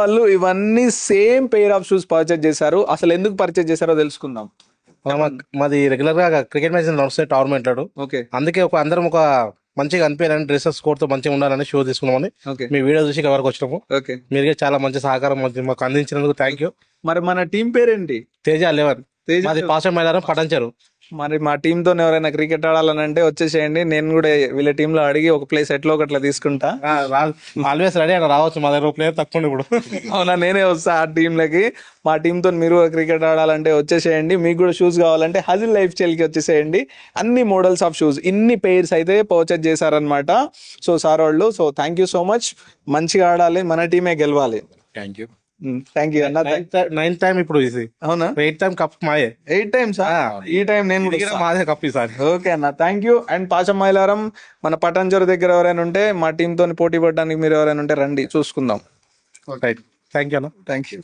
వాళ్ళు ఇవన్నీ same pair of shoes purchase చేశారు. అసలు ఎందుకు పర్చేజ్ చేశారో తెలుసుకుందాం. మాది రెగ్యులర్ గా క్రికెట్ మ్యాచ్ నడుస్తాయి టోర్నమెంట్ లో. ఓకే అందుకే అందరం ఒక మంచిగా అనిపించాలని డ్రెస్సెస్ కోట్ తో మంచిగా ఉండాలని షూ తీసుకున్నామని ఓకే మీ వీడియో చూసి ఇక్కడ వరకు వచ్చినాము. ఓకే. మీరుగా చాలా మంచి సహకారం మాకు అందించినందుకు థ్యాంక్ యూ. మరి మన టీం పేరేంటి? తేజ 11. తేజ. మాది పాసం మైదానం పటంచారు. మరి మా టీంతో ఎవరైనా క్రికెట్ ఆడాలని అంటే వచ్చేసేయండి. నేను కూడా వీళ్ళ టీంలో అడిగి ఒక ప్లేస్ ఎట్లో ఒకట్లా తీసుకుంటా. ఆల్వేస్ రెడీ అని రావచ్చు, మా దగ్గర ప్లేయర్ తక్కువ ఇప్పుడు. అవునా, నేనే వస్తా ఆ టీంలకి. మా టీంతో మీరు క్రికెట్ ఆడాలంటే వచ్చేసేయండి. మీకు కూడా షూస్ కావాలంటే హజిల్ లైఫ్ స్టైల్కి వచ్చేసేయండి. అన్ని మోడల్స్ ఆఫ్ షూస్, ఇన్ని పెయిర్స్ అయితే పర్చేజ్ చేశారనమాట. సో సార్ వాళ్ళు, so thank you so much. మంచిగా ఆడాలి, మన టీమే గెలవాలి. థ్యాంక్ యూ అన్న. 9th టైం ఇప్పుడు ఇది. అవునా, 8th టైం కప్ మాయే. 8 times ఈ టైం నేను మాదే కప్ ఈసారి. ఓకే అన్న, థ్యాంక్ యూ. అండ్ పాచమ్మైలారం మన పటంజరు దగ్గర ఎవరైనా ఉంటే మా టీంతో పోటీ పడడానికి మీరు ఎవరైనా ఉంటే రండి, చూసుకుందాం. థ్యాంక్ యూ అన్న. Thank you.